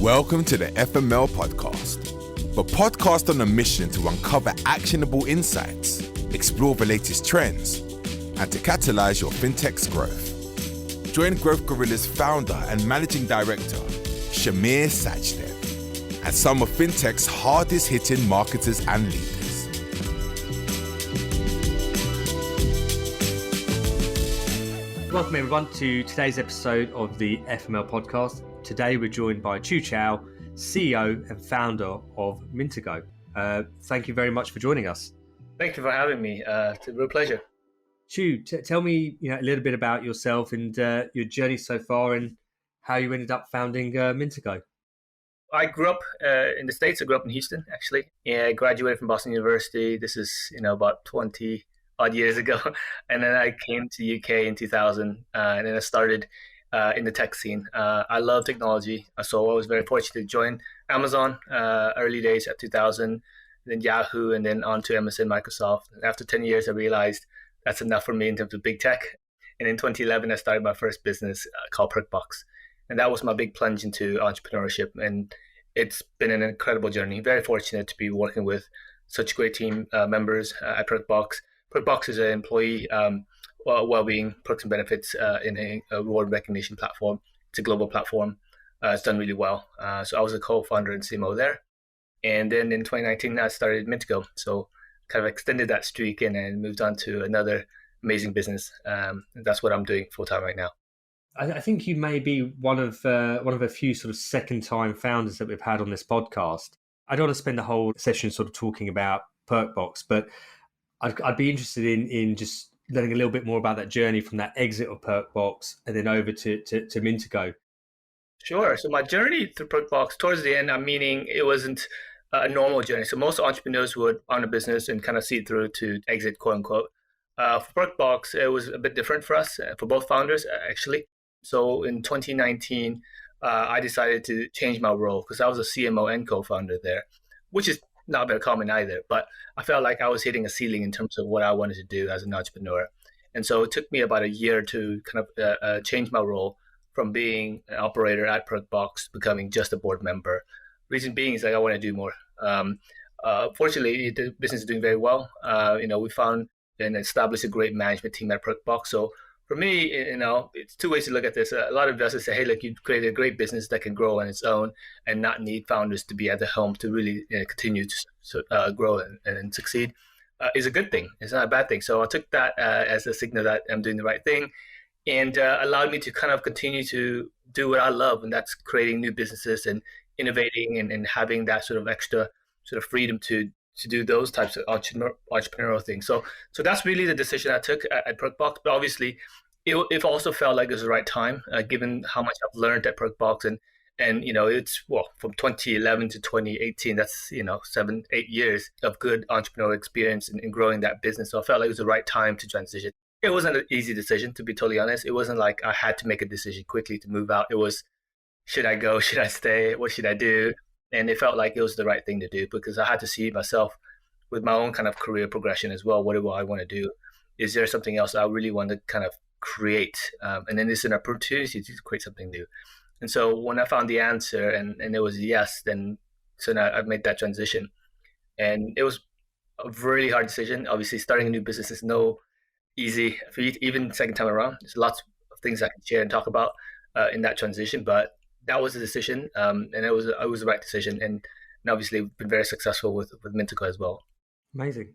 Welcome to the FML podcast, the podcast on a mission to uncover actionable insights, explore the latest trends, and to catalyze your fintech's growth. Join Growth Gorilla's founder and managing director, Shameer Sachdev, and some of fintech's hardest hitting marketers and leaders. Welcome everyone to today's episode of the FML podcast. Today we're joined by Chieu Cao, CEO and founder of Mintago. Thank you very much for joining us. Thank you for having me. It's a real pleasure. Chieu, tell me a little bit about yourself and your journey so far and how you ended up founding Mintago. I grew up in the States. I grew up in Houston, actually. Yeah, I graduated from Boston University. This is, about 20 odd years ago. And then I came to the UK in 2000 and then I started in the tech scene. I love technology, so I was very fortunate to join Amazon early days at 2000, then Yahoo, and then on to MSN Microsoft. And after 10 years, I realized that's enough for me in terms of big tech. And in 2011, I started my first business called Perkbox. And that was my big plunge into entrepreneurship. And it's been an incredible journey. Very fortunate to be working with such great team members at Perkbox. Perkbox is an employee Wellbeing, perks and benefits in a reward recognition platform. It's a global platform. It's done really well. So I was a co-founder and CMO there. And then in 2019, I started Mintago. So kind of extended that streak and moved on to another amazing business. And that's what I'm doing full time right now. I think you may be one of a few sort of second-time founders that we've had on this podcast. I don't want to spend the whole session sort of talking about Perkbox, but I'd be interested in just learning a little bit more about that journey from that exit of Perkbox and then over to Mintago. Sure. So my journey through Perkbox, towards the end, I'm meaning it wasn't a normal journey. So most entrepreneurs would own a business and kind of see it through to exit, quote unquote. For Perkbox, it was a bit different for us, for both founders, actually. So in 2019, I decided to change my role because I was a CMO and co-founder there, which is not very common either, but I felt like I was hitting a ceiling in terms of what I wanted to do as an entrepreneur. And so it took me about a year to kind of change my role from being an operator at Perkbox, becoming just a board member. Reason being is that I want to do more. Fortunately, the business is doing very well. We found and established a great management team at Perkbox. So for me, it's two ways to look at this. A lot of investors say, hey, look, you've created a great business that can grow on its own and not need founders to be at the helm to really continue to grow and succeed. Is a good thing. It's not a bad thing. So I took that as a signal that I'm doing the right thing and allowed me to kind of continue to do what I love, and that's creating new businesses and innovating and having that sort of extra sort of freedom to do those types of entrepreneurial things. So that's really the decision I took at Perkbox. But obviously, it also felt like it was the right time, given how much I've learned at Perkbox. And it's, from 2011 to 2018, that's, 7-8 years of good entrepreneurial experience in growing that business. So I felt like it was the right time to transition. It wasn't an easy decision, to be totally honest. It wasn't like I had to make a decision quickly to move out. It was, should I go? Should I stay? What should I do? And it felt like it was the right thing to do because I had to see myself with my own kind of career progression as well. What do I want to do? Is there something else I really want to kind of create? And then it's an opportunity to create something new. And so when I found the answer and it was yes, so now I've made that transition. And it was a really hard decision. Obviously, starting a new business is no easy feat, even second time around. There's lots of things I can share and talk about in that transition, but that was the decision, and it was the right decision, and obviously we've been very successful with Mintago as well. Amazing.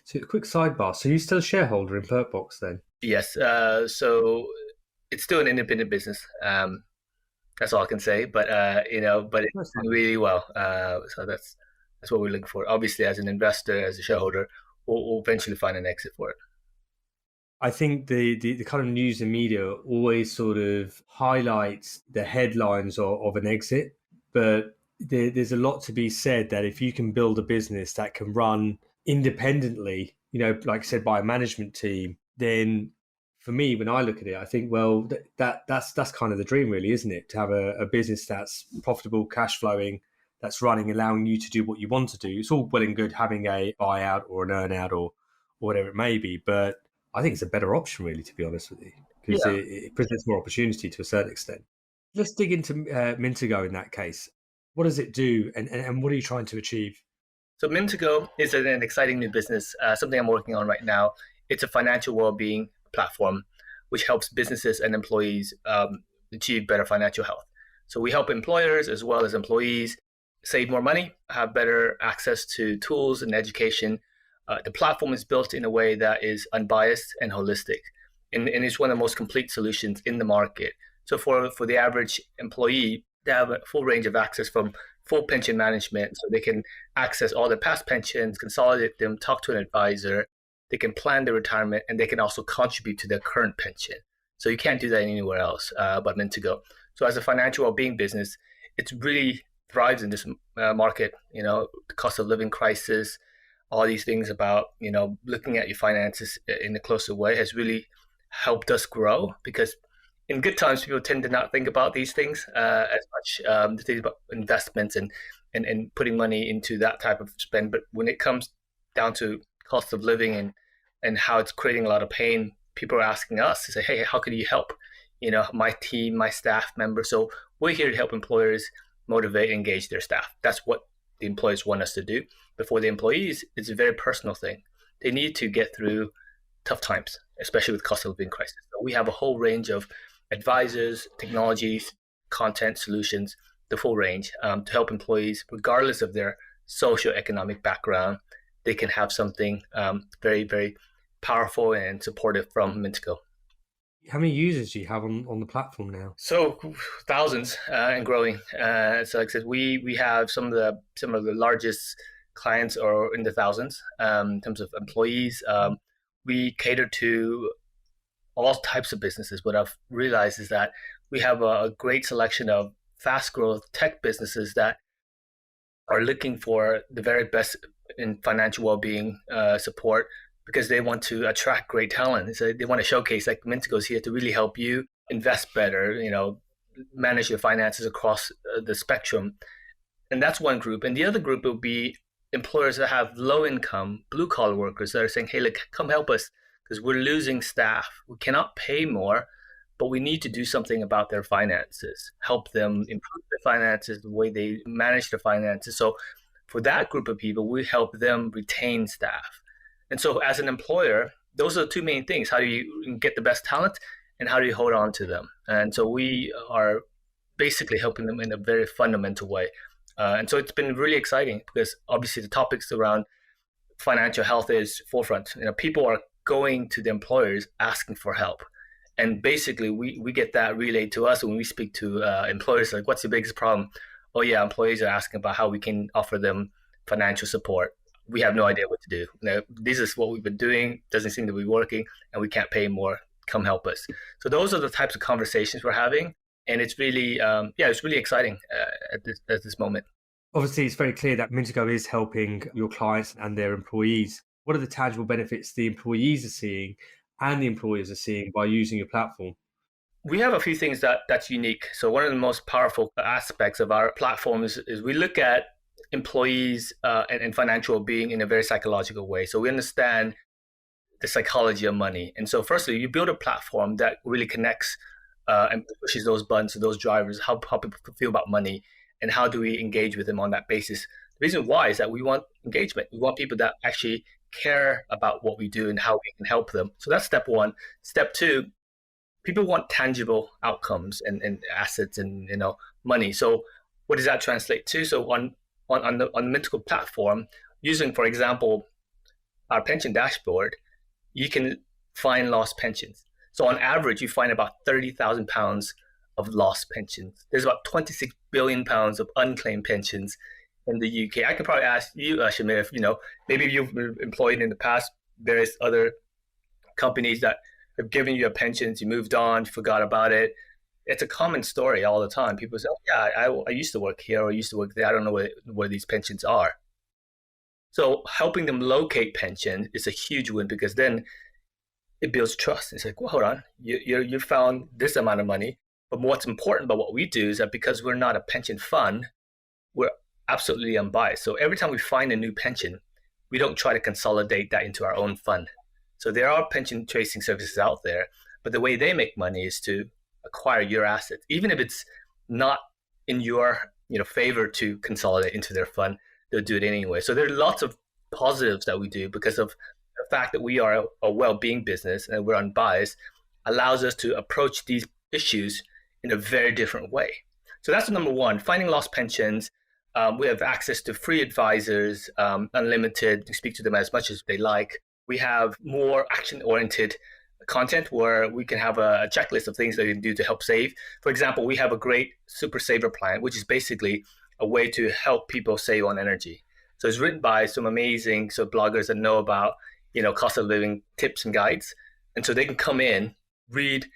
So a quick sidebar. So you're still a shareholder in Perkbox then? Yes. So it's still an independent business. That's all I can say. But but it's doing really well. So that's what we're looking for. Obviously, as an investor, as a shareholder, we'll eventually find an exit for it. I think the kind of news and media always sort of highlights the headlines of an exit, but there's a lot to be said that if you can build a business that can run independently, like I said, by a management team, then for me, when I look at it, I think, well, that's kind of the dream really, isn't it? To have a business that's profitable, cash flowing, that's running, allowing you to do what you want to do. It's all well and good having a buyout or an earn out or whatever it may be, but I think it's a better option, really, to be honest with you, because it presents more opportunity to a certain extent. Let's dig into Mintago in that case. What does it do, and what are you trying to achieve? So Mintago is an exciting new business, something I'm working on right now. It's a financial well-being platform which helps businesses and employees achieve better financial health. So we help employers as well as employees save more money, have better access to tools and education. The platform is built in a way that is unbiased and holistic, and it's one of the most complete solutions in the market. So for the average employee, they have a full range of access from full pension management, so they can access all their past pensions, consolidate them, talk to an advisor, they can plan their retirement, and they can also contribute to their current pension. So you can't do that anywhere else but Mintago. So as a financial well-being business, it really thrives in this market. The cost of living crisis, all these things about, looking at your finances in a closer way has really helped us grow, because in good times, people tend to not think about these things as much, to think about investments and putting money into that type of spend. But when it comes down to cost of living and how it's creating a lot of pain, people are asking us to say, hey, how can you help? My team, my staff members. So we're here to help employers motivate and engage their staff. That's what the employers want us to do. But for the employees, it's a very personal thing. They need to get through tough times, especially with cost of living crisis. So we have a whole range of advisors, technologies, content solutions, the full range, to help employees, regardless of their socioeconomic background. They can have something very, very powerful and supportive from Mintago. How many users do you have on the platform now? So thousands and growing. So like I said, we have some of the largest clients are in the thousands in terms of employees. We cater to all types of businesses. What I've realized is that we have a great selection of fast growth tech businesses that are looking for the very best in financial well-being support, because they want to attract great talent. So they want to showcase, like, Mintago is here to really help you invest better, manage your finances across the spectrum. And that's one group. And the other group will be employers that have low income, blue collar workers that are saying, hey, look, come help us, because we're losing staff. We cannot pay more, but we need to do something about their finances, help them improve their finances, the way they manage their finances. So for that group of people, we help them retain staff. And so as an employer, those are the two main things. How do you get the best talent, and how do you hold on to them? And so we are basically helping them in a very fundamental way. And so it's been really exciting, because obviously the topics around financial health is forefront. People are going to the employers asking for help. And basically we get that relayed to us when we speak to employers, like, what's your biggest problem? Oh yeah, employees are asking about how we can offer them financial support. We have no idea what to do. This is what we've been doing, doesn't seem to be working, and we can't pay more. Come help us. So those are the types of conversations we're having, and it's really, it's really exciting at this moment. Obviously, it's very clear that Mintago is helping your clients and their employees. What are the tangible benefits the employees are seeing and the employers are seeing by using your platform? We have a few things that's unique. So one of the most powerful aspects of our platform is we look at employees and financial being in a very psychological way. So we understand the psychology of money. And so firstly, you build a platform that really connects and pushes those buttons, those drivers, how people feel about money, and how do we engage with them on that basis. The reason why is that we want engagement. We want people that actually care about what we do and how we can help them. So that's step one. Step two, people want tangible outcomes and assets and money. So what does that translate to? So on the Mintago platform, using, for example, our pension dashboard, you can find lost pensions. So on average, you find about 30,000 pounds of lost pensions. There's about 26 billion pounds of unclaimed pensions in the UK. I could probably ask you, Shameer, if maybe you've been employed in the past, various other companies that have given you a pension, you moved on, forgot about it. It's a common story all the time. People say, oh, yeah, I used to work here or I used to work there. I don't know where these pensions are. So helping them locate pension is a huge win, because then it builds trust. It's like, well, hold on, you found this amount of money. But what's important about what we do is that because we're not a pension fund, we're absolutely unbiased. So every time we find a new pension, we don't try to consolidate that into our own fund. So there are pension tracing services out there, but the way they make money is to acquire your assets. Even if it's not in your favor to consolidate into their fund, they'll do it anyway. So there are lots of positives that we do because of the fact that we are a well-being business and we're unbiased, allows us to approach these issues in a very different way. So that's number one, finding lost pensions. We have access to free advisors, unlimited, to speak to them as much as they like. We have more action-oriented content where we can have a checklist of things that you can do to help save. For example, we have a great super saver plan, which is basically a way to help people save on energy. So it's written by some amazing bloggers that know about cost of living tips and guides. And so they can come in, read,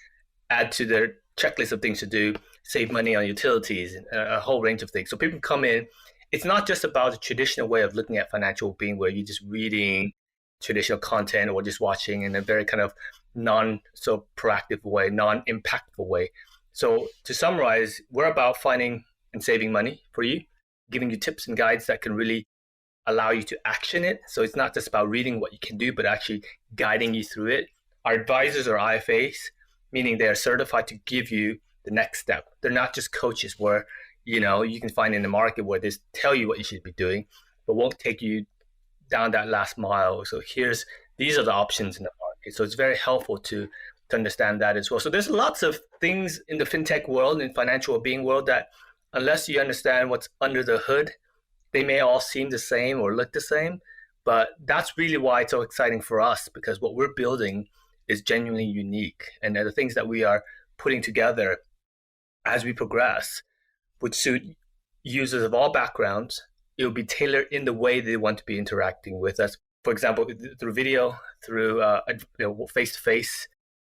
add to their checklist of things to do, save money on utilities, a whole range of things. So people can come in. It's not just about the traditional way of looking at financial being where you're just reading traditional content or just watching in a very kind of proactive way, non-impactful way. So to summarize, we're about finding and saving money for you, giving you tips and guides that can really allow you to action it. So it's not just about reading what you can do, but actually guiding you through it. Our advisors are IFAs, meaning they are certified to give you the next step. They're not just coaches where, you can find in the market where they tell you what you should be doing, but won't take you down that last mile. So these are the options in the market. So it's very helpful to understand that as well. So there's lots of things in the fintech world and financial well-being world that unless you understand what's under the hood, they may all seem the same or look the same. But that's really why it's so exciting for us, because what we're building is genuinely unique. And the things that we are putting together as we progress would suit users of all backgrounds. It will be tailored in the way they want to be interacting with us. For example, through video, through face-to-face,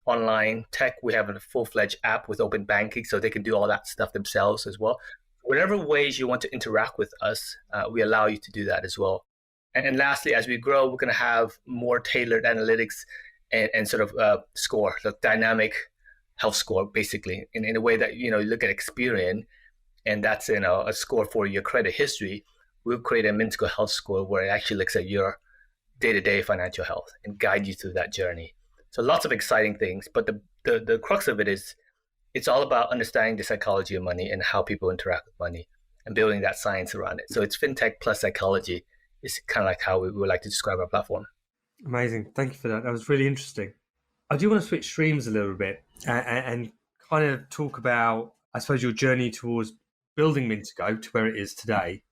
online tech. We have a full-fledged app with open banking, so they can do all that stuff themselves as well. Whatever ways you want to interact with us, we allow you to do that as well. And lastly, as we grow, we're going to have more tailored analytics and score, like dynamic health score, basically, in a way that, you look at Experian, and that's a score for your credit history. We'll create a Mintago health score where it actually looks at your day-to-day financial health and guide you through that journey. So lots of exciting things, but the crux of it is it's all about understanding the psychology of money and how people interact with money and building that science around it. So it's fintech plus psychology is kind of like how we would like to describe our platform. Amazing. Thank you for that. That was really interesting. I do want to switch streams a little bit and kind of talk about, I suppose, your journey towards building Mintago to where it is today.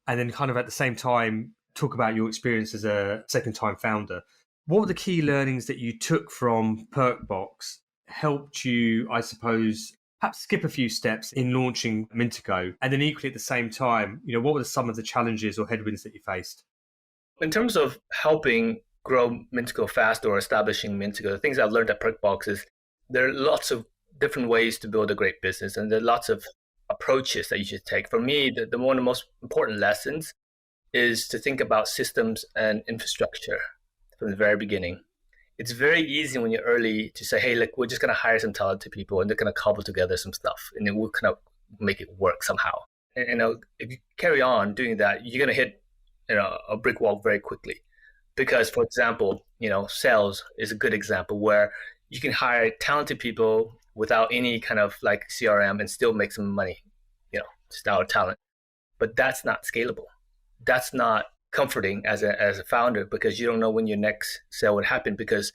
And then kind of at the same time, talk about your experience as a second-time founder. What were the key learnings that you took from Perkbox helped you, I suppose, perhaps skip a few steps in launching Mintago? And then equally at the same time, what were some of the challenges or headwinds that you faced? In terms of helping grow Mintago fast or establishing Mintago, the things I've learned at Perkbox is there are lots of different ways to build a great business, and there are lots of approaches that you should take. For me, one of the most important lessons is to think about systems and infrastructure from the very beginning. It's very easy when you're early to say, hey, look, we're just going to hire some talented people and they're going to cobble together some stuff and then we'll kind of make it work somehow. And if you carry on doing that, you're going to hit a brick wall very quickly. Because, for example, sales is a good example where you can hire talented people without any kind of like CRM and still make some money, just out of talent. But that's not scalable. That's not comforting as a founder, because you don't know when your next sale would happen because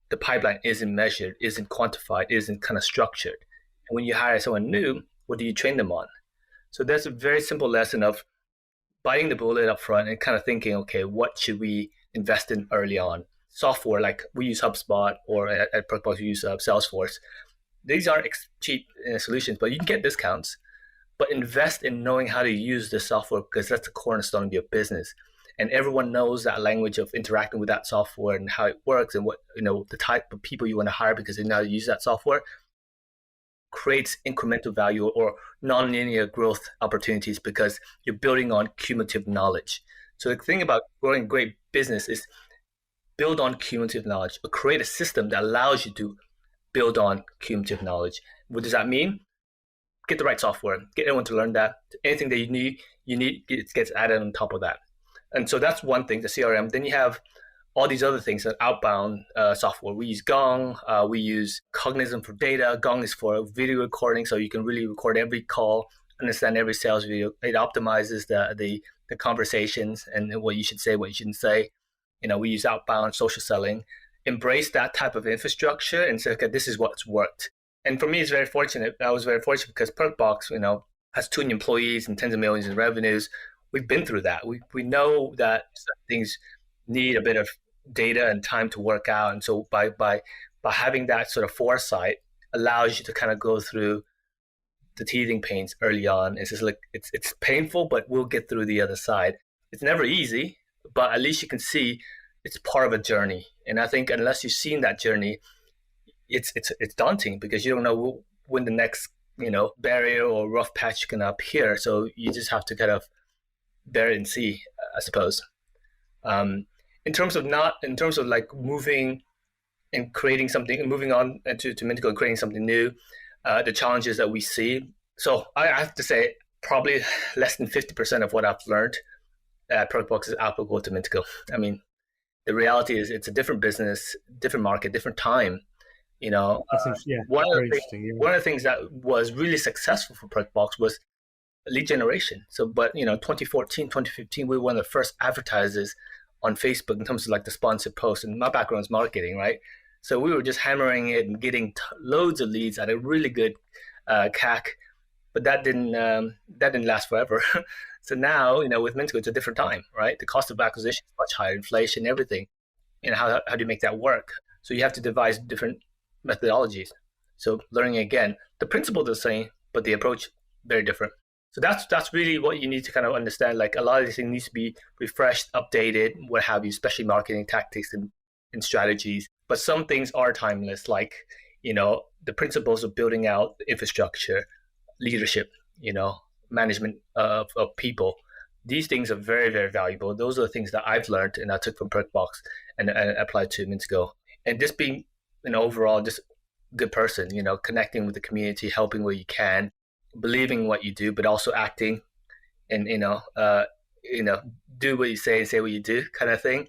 the pipeline isn't measured, isn't quantified, isn't kind of structured. And when you hire someone new, what do you train them on? So that's a very simple lesson of biting the bullet up front and kind of thinking, okay, what should we invest in early on? Software, like we use HubSpot, or at Perkbox we use Salesforce. These aren't cheap solutions, but you can get discounts. But invest in knowing how to use the software, because that's the cornerstone of your business. And everyone knows that language of interacting with that software and how it works and what, the type of people you want to hire because they know how to use that software creates incremental value or nonlinear growth opportunities because you're building on cumulative knowledge. So the thing about growing great business is build on cumulative knowledge or create a system that allows you to build on cumulative knowledge. What does that mean? Get the right software, get everyone to learn that. Anything that you need, it gets added on top of that. And so that's one thing, the CRM. Then you have all these other things, outbound software. We use Gong, we use Cognizant for data. Gong is for video recording, so you can really record every call, understand every sales video. It optimizes the conversations and what you should say, what you shouldn't say. We use outbound social selling. Embrace that type of infrastructure and say, okay, this is what's worked. And for me, it's very fortunate. I was very fortunate because Perkbox, has 200 employees and tens of millions in revenues. We've been through that. We know that certain things need a bit of data and time to work out. And so by having that sort of foresight allows you to kind of go through the teething pains early on. It's just like it's painful, but we'll get through the other side. It's never easy, but at least you can see it's part of a journey. And I think unless you've seen that journey, it's daunting because you don't know when the next barrier or rough patch can appear. So you just have to kind of bear it and see, I suppose. In terms of like moving and creating something, moving on to Mintago and creating something new, the challenges that we see. So I have to say probably less than 50% of what I've learned at Perkbox is applicable to Mintago. I mean, the reality is it's a different business, different market, different time. One of the things that was really successful for Perkbox was lead generation. So, but 2014, 2015, we were one of the first advertisers on Facebook in terms of like the sponsored posts. And my background is marketing, right? So we were just hammering it and getting loads of leads at a really good CAC, but that didn't last forever. So now, with Mintago, it's a different time, right? The cost of acquisition is much higher, inflation, everything. How do you make that work? So you have to devise different methodologies. So learning again, the principle is the same, but the approach very different. So that's really what you need to kind of understand. Like a lot of these things needs to be refreshed, updated, what have you, especially marketing tactics and strategies. But some things are timeless, like the principles of building out infrastructure, leadership, management of people. These things are very, very valuable. Those are the things that I've learned and I took from Perkbox and applied to Mintago. And just being an overall just good person, connecting with the community, helping where you can, believing what you do, but also acting and do what you say and say what you do kind of thing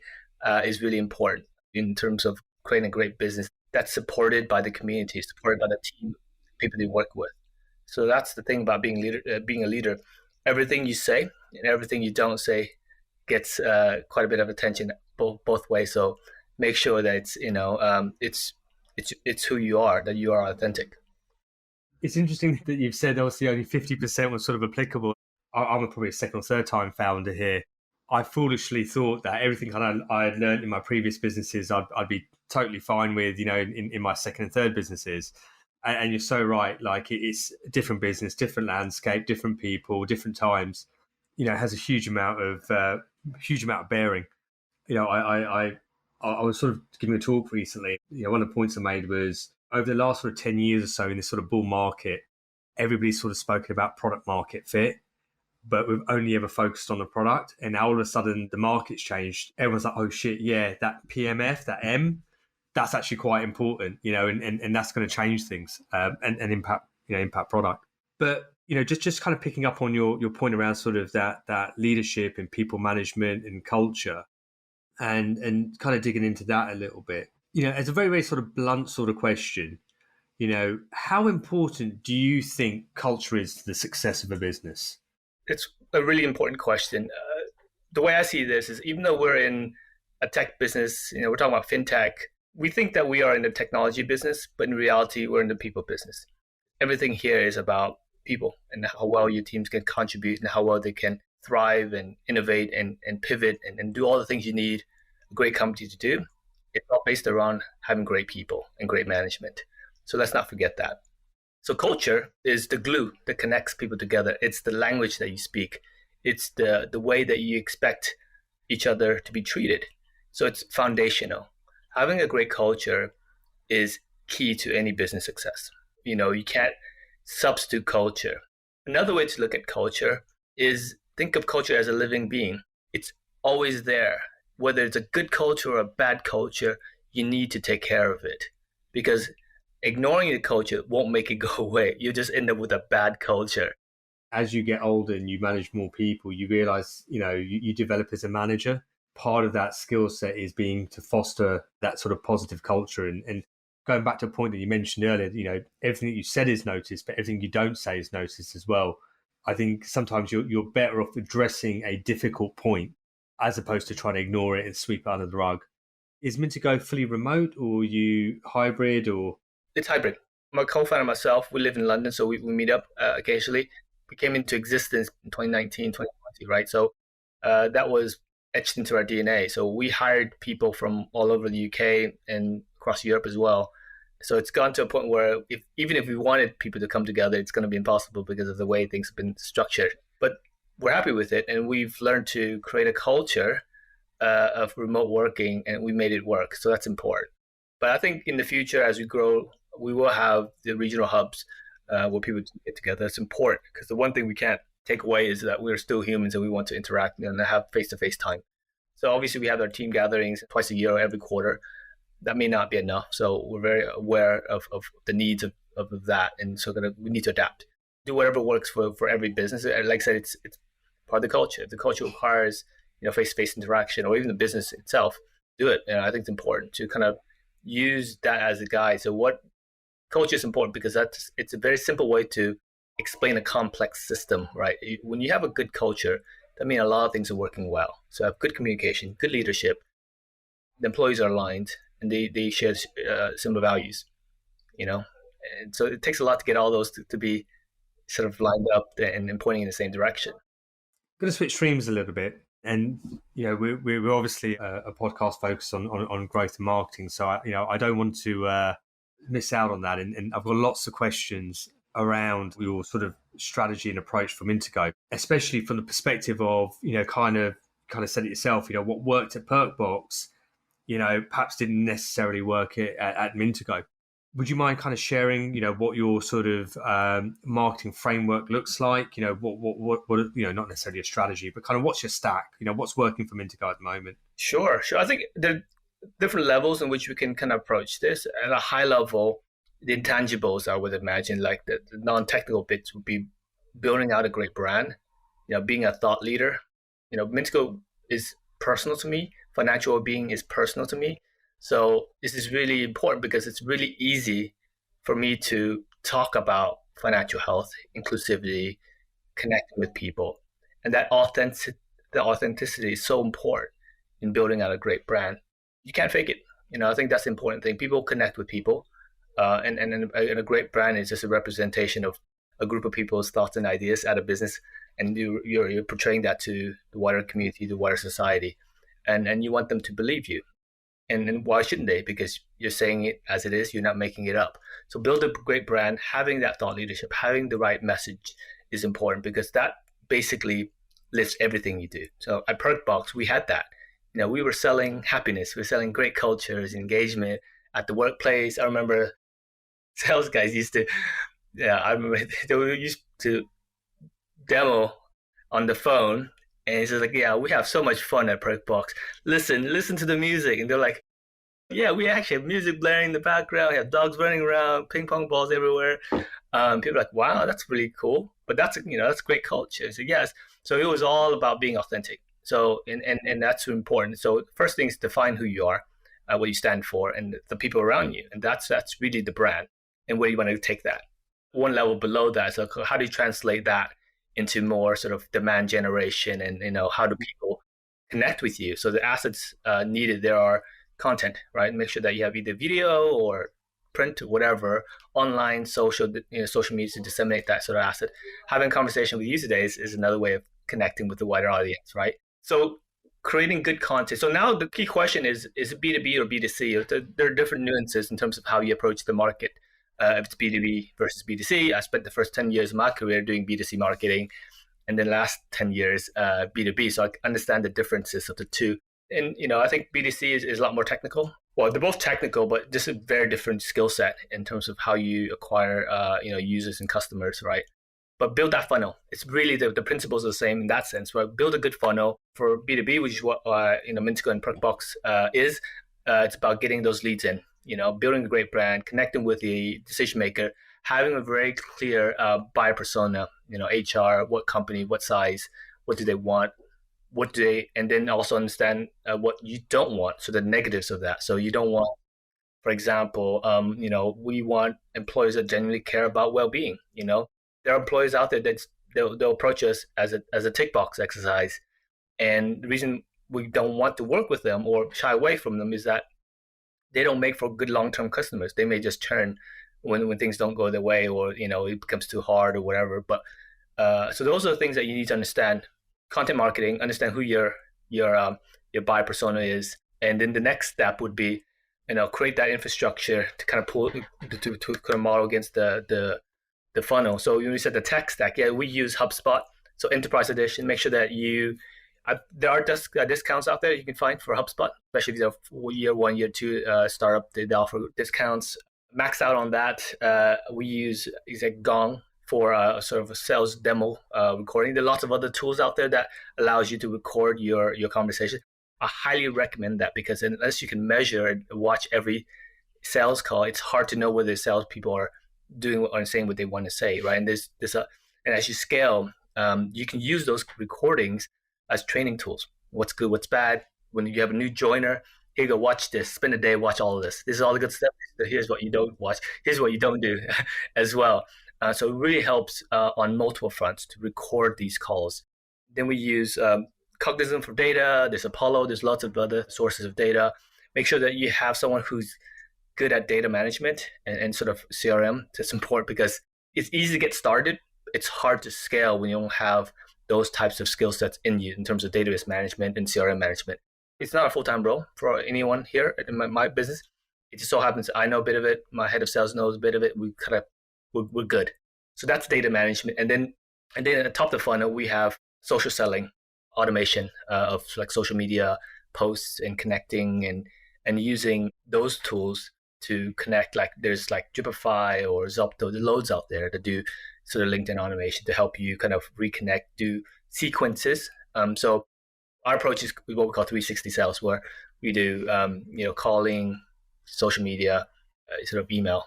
is really important in terms of creating a great business that's supported by the community, supported by the team, people you work with. So that's the thing about being a leader. Everything you say and everything you don't say gets quite a bit of attention both ways. So make sure that it's who you are, that you are authentic. It's interesting that you've said obviously only 50% was sort of applicable. I'm probably a second or third time founder here. I foolishly thought that everything I had learned in my previous businesses, I'd be totally fine with, in my second and third businesses. And you're so right. Like it's a different business, different landscape, different people, different times. It has a huge amount of bearing. I was sort of giving a talk recently. One of the points I made was over the last sort of 10 years or so in this sort of bull market, everybody's sort of spoken about product market fit, but we've only ever focused on the product. And now all of a sudden the market's changed. Everyone's like, oh shit, yeah, that PMF, that M, that's actually quite important, and that's going to change things and impact product. But, just kind of picking up on your point around sort of that leadership and people management and culture and kind of digging into that a little bit. It's a very, very sort of blunt sort of question. How important do you think culture is to the success of a business? It's a really important question. The way I see this is even though we're in a tech business, we're talking about fintech, we think that we are in the technology business, but in reality, we're in the people business. Everything here is about people and how well your teams can contribute and how well they can thrive and innovate and pivot and do all the things you need a great company to do. It's all based around having great people and great management. So let's not forget that. So culture is the glue that connects people together. It's the language that you speak. It's the way that you expect each other to be treated. So it's foundational. Having a great culture is key to any business success. You can't substitute culture. Another way to look at culture is think of culture as a living being. It's always there. Whether it's a good culture or a bad culture, you need to take care of it because ignoring the culture won't make it go away. You just end up with a bad culture. As you get older and you manage more people, you realize, you develop as a manager. part of that skill set is being to foster that sort of positive culture. And going back to a point that you mentioned earlier, everything that you said is noticed, but everything you don't say is noticed as well. I think sometimes you're better off addressing a difficult point as opposed to trying to ignore it and sweep it under the rug. Is Mintago fully remote, or are you hybrid, or? It's hybrid. My co-founder and myself, we live in London, so we meet up occasionally. We came into existence in 2019, 2020, right? So that was etched into our DNA. So we hired people from all over the UK and across Europe as well. So it's gone to a point where even if we wanted people to come together, it's going to be impossible because of the way things have been structured. But we're happy with it, and we've learned to create a culture of remote working, and we made it work. So that's important. But I think in the future, as we grow, we will have the regional hubs where people get together. It's important because the one thing we can't take away is that we're still humans and we want to interact and have face-to-face time. So obviously we have our team gatherings twice a year or every quarter. That may not be enough. So we're very aware of the needs of that. And so we need to adapt. Do whatever works for every business. Like I said, it's part of the culture. If the culture requires face-to-face interaction, or even the business itself, do it. I think it's important to kind of use that as a guide. So what culture is important because it's a very simple way to explain a complex system, right? When you have a good culture, that means a lot of things are working well. So have good communication, good leadership, the employees are aligned, and they share similar values, And so it takes a lot to get all those to be sort of lined up and pointing in the same direction. I'm going to switch streams a little bit. And, we're obviously a podcast focused on growth and marketing. So, I don't want to miss out on that. And I've got lots of questions around your sort of strategy and approach for Mintago, especially from the perspective of, kind of said it yourself, what worked at Perkbox, perhaps didn't necessarily work at Mintago. Would you mind kind of sharing, what your sort of marketing framework looks like? What not necessarily a strategy, but kind of what's your stack? What's working for Mintago at the moment? Sure. I think there are different levels in which we can kind of approach this. At a high level, the intangibles, I would imagine, like the non-technical bits would be building out a great brand, being a thought leader. Mintago is personal to me. Financial well-being is personal to me. So this is really important because it's really easy for me to talk about financial health, inclusivity, connecting with people. And that authenticity is so important in building out a great brand. You can't fake it. I think that's the important thing. People connect with people. And a great brand is just a representation of a group of people's thoughts and ideas at a business. And you're portraying that to the wider community, the wider society. And you want them to believe you. And why shouldn't they? Because you're saying it as it is. You're not making it up. So build a great brand. Having that thought leadership, having the right message is important because that basically lifts everything you do. So at Perkbox, we had that. We were selling happiness. We were selling great cultures, engagement at the workplace. I remember sales guys used to demo on the phone. And it's just like, yeah, we have so much fun at Perkbox. Listen to the music. And they're like, yeah, we actually have music blaring in the background. We have dogs running around, ping pong balls everywhere. People are like, wow, that's really cool. But that's great culture. So yes, so it was all about being authentic. So and that's important. So first thing is define who you are, what you stand for, and the people around you. And that's really the brand and where you want to take that. One level below that, so how do you translate that into more sort of demand generation and how do people connect with you? So the assets needed there are content, right? Make sure that you have either video or print or whatever, online, social media to disseminate that sort of asset. Having a conversation with you today is another way of connecting with the wider audience, right? So creating good content. So now the key question is it B2B or B2C? There are different nuances in terms of how you approach the market. If it's B2B versus B2C, I spent the first 10 years of my career doing B2C marketing and then last 10 years B2B. So I understand the differences of the two. And, I think B2C is a lot more technical. Well, they're both technical, but just a very different skill set in terms of how you acquire, users and customers, right? But build that funnel. It's really the principles are the same in that sense, right? Build a good funnel for B2B, which is what, Mintago and Perkbox is. It's about getting those leads in. Building a great brand, connecting with the decision maker, having a very clear buyer persona, HR, what company, what size, what do they want, what do they, and then also understand what you don't want, so the negatives of that. So you don't want, for example, we want employees that genuinely care about well-being. There are employees out there that they'll approach us as a tick box exercise, and the reason we don't want to work with them or shy away from them is that they don't make for good long-term customers. They may just churn when things don't go their way, or it becomes too hard or whatever. But so those are the things that you need to understand. Content marketing, understand who your buyer persona is, and then the next step would be, create that infrastructure to kind of pull to kind of model against the funnel. So when you said the tech stack, yeah, we use HubSpot. So Enterprise Edition, make sure that there are discounts out there you can find for HubSpot, especially if they're year one, year two startup. They offer discounts. Max out on that. We use Gong for a sort of a sales demo recording. There are lots of other tools out there that allows you to record your conversation. I highly recommend that, because unless you can measure and watch every sales call, it's hard to know whether salespeople are doing or saying what they want to say, right? And and as you scale, you can use those recordings as training tools. What's good, what's bad. When you have a new joiner, here you go, watch this, spend a day, watch all of this. This is all the good stuff. Here's what you don't watch. Here's what you don't do as well. So it really helps on multiple fronts to record these calls. Then we use Cognizant for data. There's Apollo. There's lots of other sources of data. Make sure that you have someone who's good at data management and sort of CRM to support, because it's easy to get started. It's hard to scale when you don't have those types of skill sets in you in terms of database management and CRM management. It's not a full-time role for anyone here in my business. It just so happens I know a bit of it. My head of sales knows a bit of it. We're good. So that's data management. And then at the top of the funnel, we have social selling, automation of like social media posts and connecting and using those tools to connect. Like there's like Dripify or Zopto, the loads out there that do sort of LinkedIn automation to help you kind of reconnect, do sequences. So our approach is what we call 360 sales, where we do calling, social media, sort of email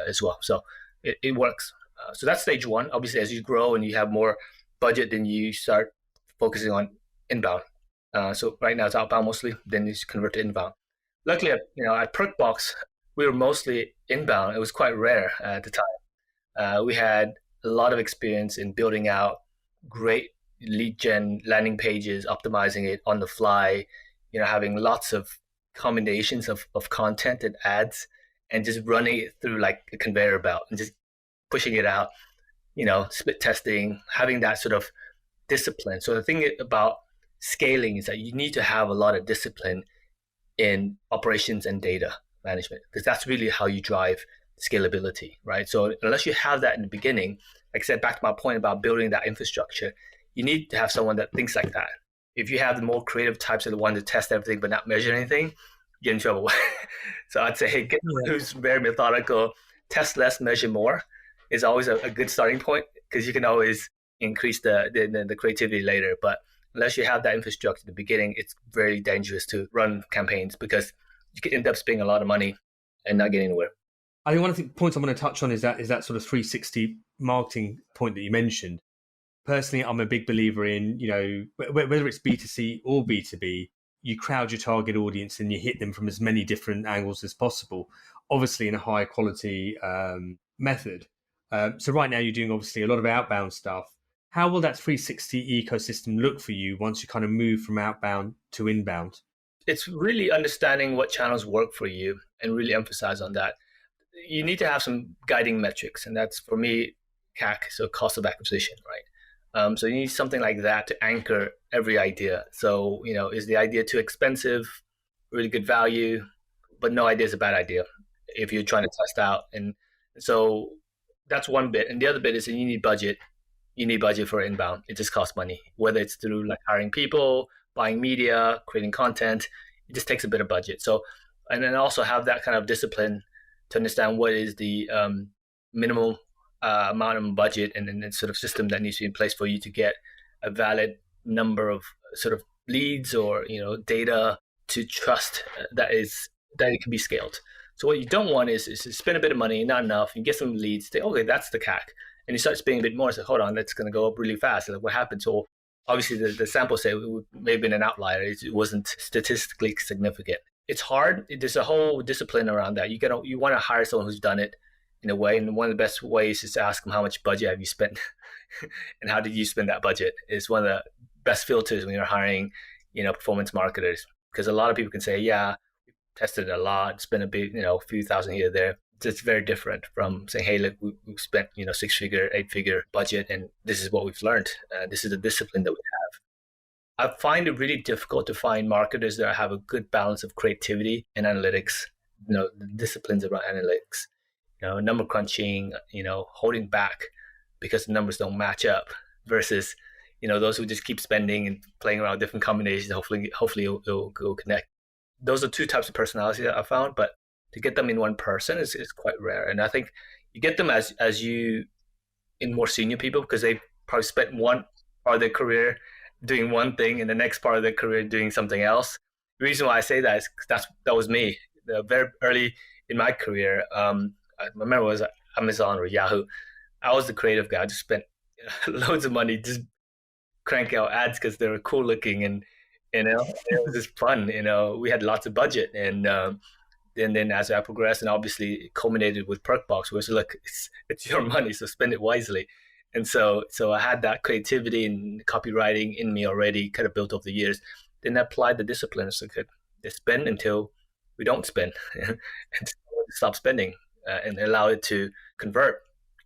as well. So it works. So that's stage one. Obviously, as you grow and you have more budget, then you start focusing on inbound. So right now it's outbound mostly, then you convert to inbound. Luckily, at Perkbox, we were mostly inbound. It was quite rare at the time. We had a lot of experience in building out great lead gen landing pages, optimizing it on the fly, having lots of combinations of content and ads, and just running it through like a conveyor belt and just pushing it out, split testing, having that sort of discipline. So the thing about scaling is that you need to have a lot of discipline in operations and data management, because that's really how you drive scalability, right? So unless you have that in the beginning, like I said, back to my point about building that infrastructure, you need to have someone that thinks like that. If you have the more creative types that want to test everything but not measure anything, you get in trouble. So I'd say, hey, get someone who's very methodical, test less, measure more is always a good starting point, because you can always increase the creativity later. But unless you have that infrastructure at the beginning, it's very dangerous to run campaigns, because you could end up spending a lot of money and not getting anywhere. I think one of the points I'm going to touch on is that sort of 360 marketing point that you mentioned. Personally, I'm a big believer in, whether it's B2C or B2B, you crowd your target audience and you hit them from as many different angles as possible, obviously in a high quality method. So right now you're doing obviously a lot of outbound stuff. How will that 360 ecosystem look for you once you kind of move from outbound to inbound? It's really understanding what channels work for you and really emphasize on that. You need to have some guiding metrics, and that's, for me, CAC, so cost of acquisition, right? So you need something like that to anchor every idea. So, is the idea too expensive, really good value, but no idea is a bad idea if you're trying to test out. And so that's one bit. And the other bit is that you need budget. You need budget for inbound. It just costs money, whether it's through like hiring people, buying media, creating content. It just takes a bit of budget. So, and then also have that kind of discipline to understand what is the minimal amount of budget and then sort of system that needs to be in place for you to get a valid number of sort of leads or data to trust that it can be scaled. So what you don't want is to spend a bit of money, not enough, and get some leads. Say, okay, that's the CAC, and you start spending a bit more. So hold on, that's going to go up really fast. Like, what happens? So Obviously, the sample say may have been an outlier. It wasn't statistically significant. It's hard. There's a whole discipline around that. You want to hire someone who's done it in a way, and one of the best ways is to ask them how much budget have you spent, and how did you spend that budget. Is one of the best filters when you're hiring, performance marketers, because a lot of people can say, yeah, we tested a lot, spent a big, a few thousand here or there. It's very different from saying, hey, look, we've spent, 6-figure, 8-figure budget, and this is what we've learned. This is the discipline that we have. I find it really difficult to find marketers that have a good balance of creativity and analytics, the disciplines around analytics, number crunching, holding back because the numbers don't match up versus, those who just keep spending and playing around with different combinations. Hopefully it'll connect. Those are two types of personalities that I found, but to get them in one person is quite rare. And I think you get them as you in more senior people, because they probably spent one part of their career doing one thing and the next part of their career doing something else. The reason why I say that is because that was me. Very early in my career, I remember it was Amazon or Yahoo. I was the creative guy. I just spent loads of money just crank out ads because they were cool looking, and it was just fun. We had lots of budget, and then as I progressed, and obviously it culminated with Perkbox, where it's look, it's your money, so spend it wisely. And so I had that creativity and copywriting in me already, kind of built over the years. Then I applied the disciplines. So could spend until we don't spend, and stop spending, and allow it to convert.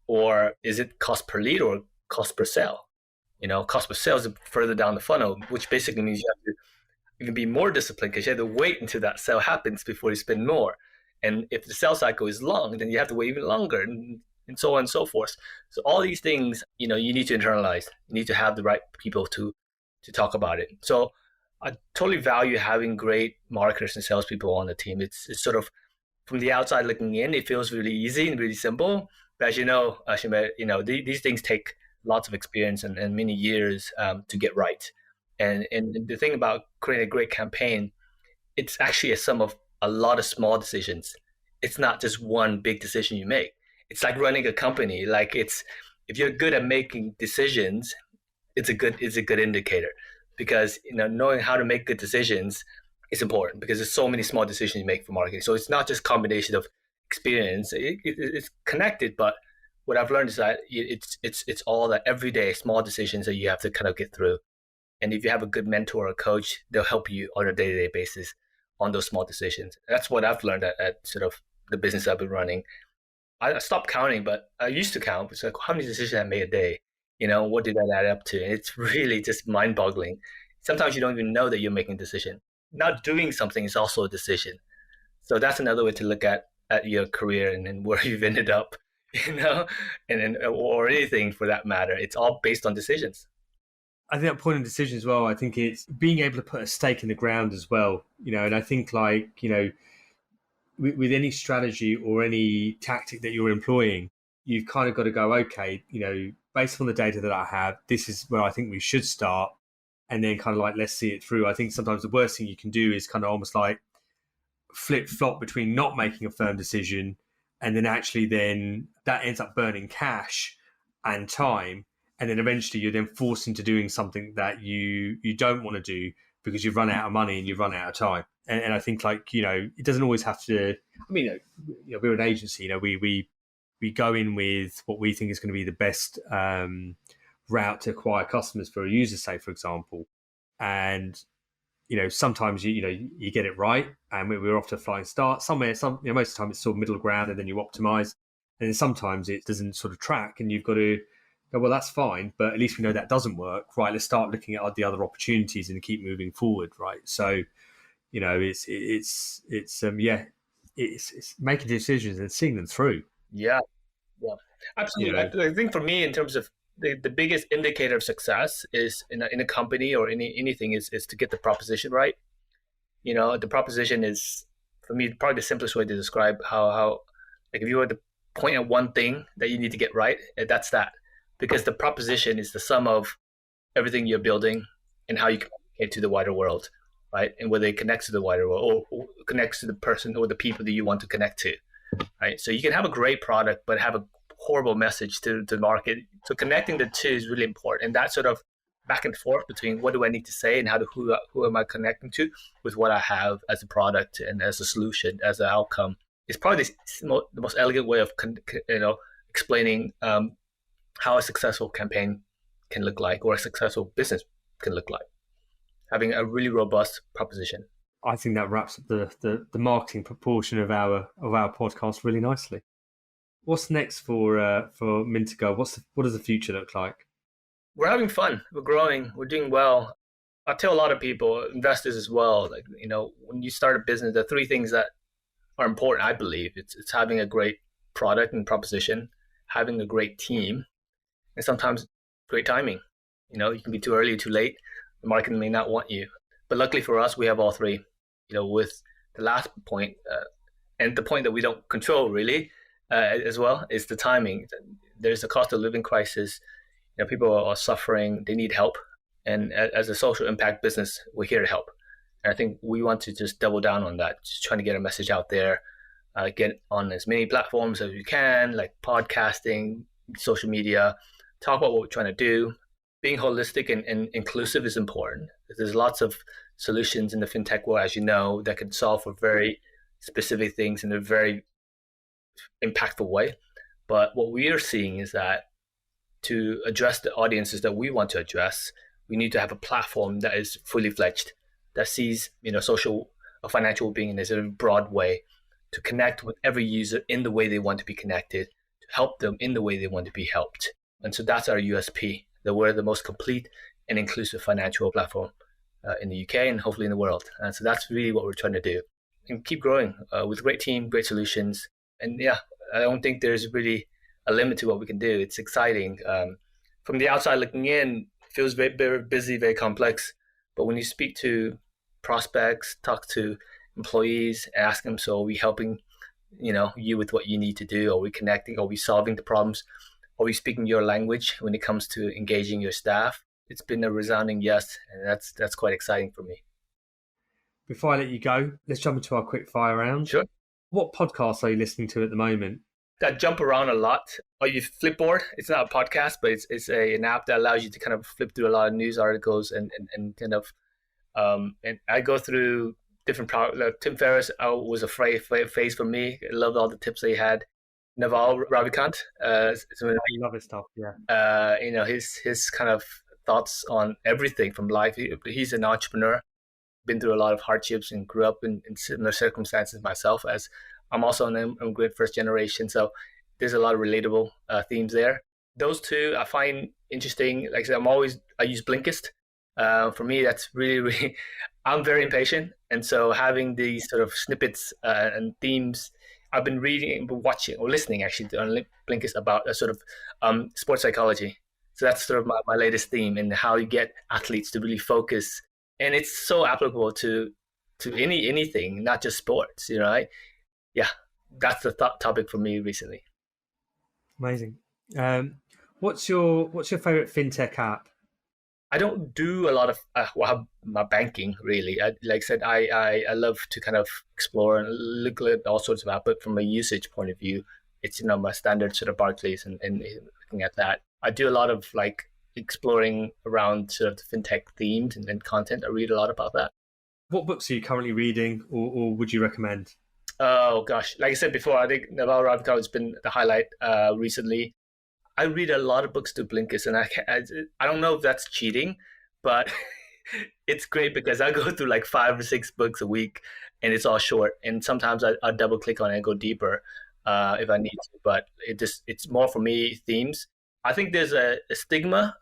Or is it cost per lead or cost per sale? Cost per sale is further down the funnel, which basically means you can be more disciplined because you have to wait until that sale happens before you spend more. And if the sales cycle is long, then you have to wait even longer, and so on and so forth. So all these things, you need to internalize. You need to have the right people to talk about it. So I totally value having great marketers and salespeople on the team. It's sort of, from the outside looking in, it feels really easy and really simple. But as you know, Shameer, these things take lots of experience and many years to get right. And the thing about creating a great campaign, it's actually a sum of a lot of small decisions. It's not just one big decision you make. It's like running a company. Like if you're good at making decisions, it's a good indicator, because knowing how to make good decisions is important, because there's so many small decisions you make for marketing. So it's not just a combination of experience. It's connected, but what I've learned is that it's all the everyday small decisions that you have to kind of get through. And if you have a good mentor or coach, they'll help you on a day-to-day basis on those small decisions. That's what I've learned at sort of the business I've been running. I stopped counting, but I used to count. It's like, how many decisions I made a day? What did that add up to? And it's really just mind-boggling. Sometimes you don't even know that you're making a decision. Not doing something is also a decision. So that's another way to look at your career and where you've ended up, or anything for that matter. It's all based on decisions. I think that point of decision as well, I think it's being able to put a stake in the ground as well, and I think with any strategy or any tactic that you're employing, you've kind of got to go, okay, based on the data that I have, this is where I think we should start, and then kind of like, let's see it through. I think sometimes the worst thing you can do is kind of almost like flip-flop between not making a firm decision, and then actually then that ends up burning cash and time. And then eventually you're then forced into doing something that you don't want to do because you've run out of money and you've run out of time. And I think it doesn't always have to. I mean, we're an agency. We go in with what we think is going to be the best route to acquire customers for a user, say for example. And sometimes you get it right, and we're off to a flying start. Most of the time it's sort of middle ground, and then you optimize. And then sometimes it doesn't sort of track, and you've got to go, well, that's fine, but at least we know that doesn't work, right? Let's start looking at the other opportunities and keep moving forward, right? So, it's making decisions and seeing them through. Yeah, absolutely. I think for me, in terms of the biggest indicator of success is in a company or anything is to get the proposition right. The proposition is, for me, probably the simplest way to describe how like if you were to point at one thing that you need to get right, that's that. Because the proposition is the sum of everything you're building and how you communicate to the wider world, right? And whether it connects to the wider world or connects to the person or the people that you want to connect to, right? So you can have a great product, but have a horrible message to the market. So connecting the two is really important. And that sort of back and forth between what do I need to say and who am I connecting to with what I have as a product and as a solution, as an outcome. It's probably the most elegant way of explaining how a successful campaign can look like, or a successful business can look like. Having a really robust proposition. I think that wraps up the marketing proportion of our podcast really nicely. What's next for Mintago? What does the future look like? We're having fun. We're growing. We're doing well. I tell a lot of people, investors as well, like, when you start a business, there are three things that are important, I believe. It's having a great product and proposition, having a great team, and sometimes great timing. You can be too early or too late. The market may not want you. But luckily for us, we have all three. With the last point, and the point that we don't control really, as well, is the timing. There's a cost of living crisis. People are suffering. They need help. And as a social impact business, we're here to help. And I think we want to just double down on that, just trying to get a message out there, get on as many platforms as we can, like podcasting, social media, talk about what we're trying to do. Being holistic and inclusive is important. There's lots of solutions in the fintech world, as you know, that can solve for very specific things in a very impactful way. But what we are seeing is that to address the audiences that we want to address, we need to have a platform that is fully fledged, that sees social or financial well-being in a sort of broad way, to connect with every user in the way they want to be connected, to help them in the way they want to be helped. And so that's our USP, that we're the most complete and inclusive financial platform in the UK and hopefully in the world. And so that's really what we're trying to do, and keep growing with a great team, great solutions. And yeah, I don't think there's really a limit to what we can do. It's exciting. From the outside looking in, it feels very, very busy, very complex. But when you speak to prospects, talk to employees, ask them, so are we helping you with what you need to do? Are we connecting? Are we solving the problems? Are we speaking your language when it comes to engaging your staff? It's been a resounding yes, and that's quite exciting for me. Before I let you go, let's jump into our quick fire round. Sure. What podcasts are you listening to at the moment? That jump around a lot. I use Flipboard. It's not a podcast, but it's an app that allows you to kind of flip through a lot of news articles and kind of and I go through different Tim Ferriss was a phase for me. I loved all the tips they had. Naval Ravikant. I love his stuff. Yeah. His kind of thoughts on everything from life. He's an entrepreneur, been through a lot of hardships and grew up in similar circumstances myself, as I'm also an immigrant first generation. So there's a lot of relatable themes there. Those two I find interesting. Like I said, I use Blinkist. For me, that's really, really, I'm very impatient. And so having these sort of snippets and themes, I've been reading, watching, or listening actually on Blinkist about a sort of sports psychology. So that's sort of my latest theme, and how you get athletes to really focus. And it's so applicable to anything, not just sports, right? Yeah, that's the topic for me recently. Amazing. What's your favorite fintech app? I don't do a lot of my banking really. Like I said, I love to kind of explore and look at all sorts of apps, but from a usage point of view, it's my standard sort of Barclays and looking at that. I do a lot of like exploring around sort of the fintech themes and content. I read a lot about that. What books are you currently reading, or would you recommend? Oh gosh, like I said before, I think Naval Ravikant has been the highlight recently. I read a lot of books to Blinkist, and I don't know if that's cheating, but it's great because I go through like 5 or 6 books a week, and it's all short. And sometimes I double click on it and go deeper if I need to. But it's more for me themes. I think there's a stigma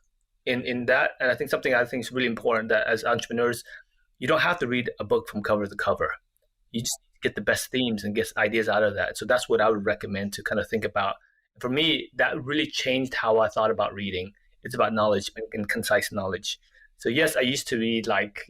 in that, and I think something I think is really important, that as entrepreneurs, you don't have to read a book from cover to cover. You just get the best themes and get ideas out of that. So that's what I would recommend to kind of think about. For me, that really changed how I thought about reading. It's about knowledge and concise knowledge. So yes, I used to read like,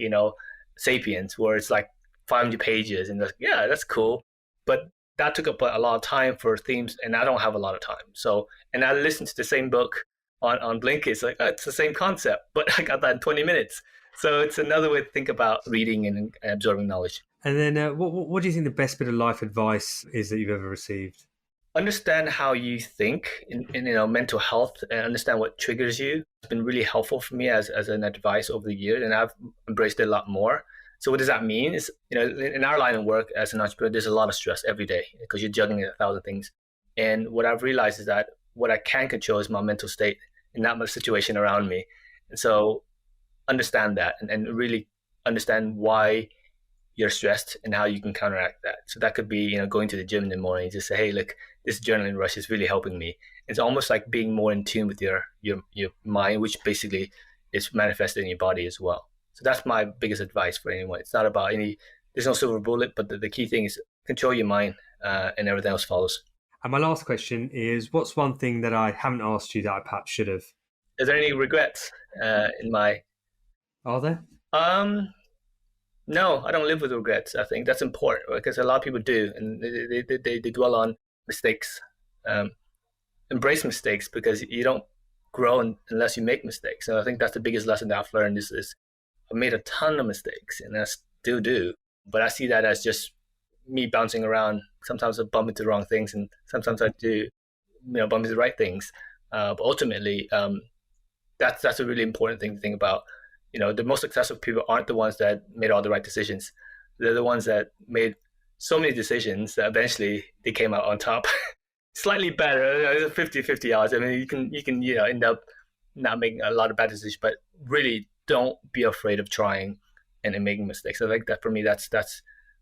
Sapiens, where it's like 500 pages, and yeah, that's cool. But that took up a lot of time for themes, and I don't have a lot of time. So, and I listened to the same book on Blinkist, like, it's the same concept, but I got that in 20 minutes. So it's another way to think about reading and absorbing knowledge. And then what do you think the best bit of life advice is that you've ever received? understand how you think in mental health and understand what triggers you. It's been really helpful for me as an advice over the years, and I've embraced it a lot more. So what does that mean is, in our line of work as an entrepreneur, there's a lot of stress every day because you're juggling 1,000 things. And what I've realized is that what I can control is my mental state and not my situation around me. And so understand that and really understand why you're stressed and how you can counteract that. So that could be, going to the gym in the morning, just say, hey, look, this adrenaline rush is really helping me. It's almost like being more in tune with your mind, which basically is manifested in your body as well. So that's my biggest advice for anyone. It's not about there's no silver bullet, but the key thing is control your mind and everything else follows. And my last question is, what's one thing that I haven't asked you that I perhaps should have? Is there any regrets in my... Are there? No, I don't live with regrets. I think that's important because a lot of people do, and they dwell on mistakes. Embrace mistakes because you don't grow unless you make mistakes. So I think that's the biggest lesson that I've learned is I've made a ton of mistakes, and I still do. But I see that as just me bouncing around. Sometimes I bump into the wrong things, and sometimes I do, bump into the right things. But ultimately, that's a really important thing to think about. The most successful people aren't the ones that made all the right decisions. They're the ones that made so many decisions that eventually they came out on top. Slightly better, it's 50-50 odds. I mean, you can end up not making a lot of bad decisions, but really don't be afraid of trying and making mistakes. I think that for me, that's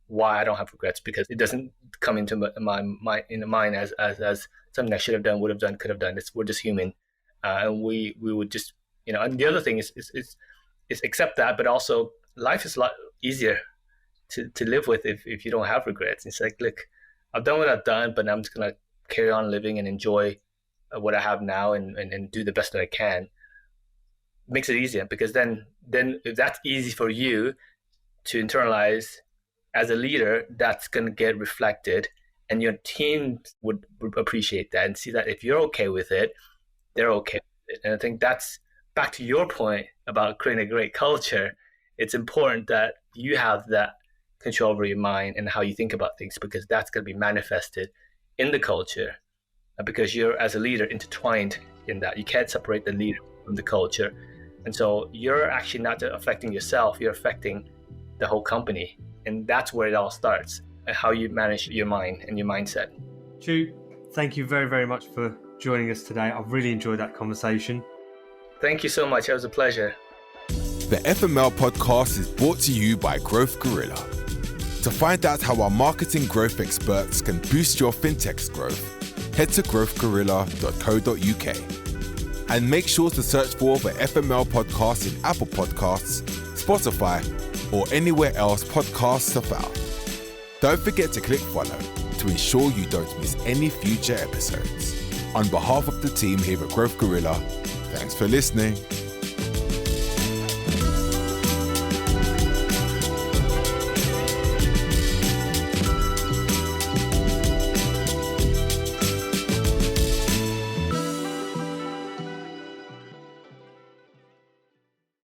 why I don't have regrets, because it doesn't come into my mind as something I should have done, would have done, could have done. We're just human, and we would just And the other thing is accept that, but also life is a lot easier to live with if you don't have regrets. It's like, look, I've done what I've done, but I'm just gonna carry on living and enjoy what I have now and do the best that I can. Makes it easier, because then if that's easy for you to internalize as a leader, that's gonna get reflected, and your team would appreciate that and see that if you're okay with it, they're okay with it. And I think that's back to your point about creating a great culture. It's important that you have that control over your mind and how you think about things, because that's going to be manifested in the culture, because you're, as a leader, intertwined in that. You can't separate the leader from the culture. And so you're actually not just affecting yourself, you're affecting the whole company. And that's where it all starts, and how you manage your mind and your mindset. Chieu, thank you very, very much for joining us today. I've really enjoyed that conversation. Thank you so much. It was a pleasure. The FML podcast is brought to you by Growth Gorilla. To find out how our marketing growth experts can boost your fintech's growth, head to growthgorilla.co.uk. And make sure to search for the FML podcast in Apple Podcasts, Spotify, or anywhere else podcasts are found. Don't forget to click follow to ensure you don't miss any future episodes. On behalf of the team here at Growth Gorilla, thanks for listening.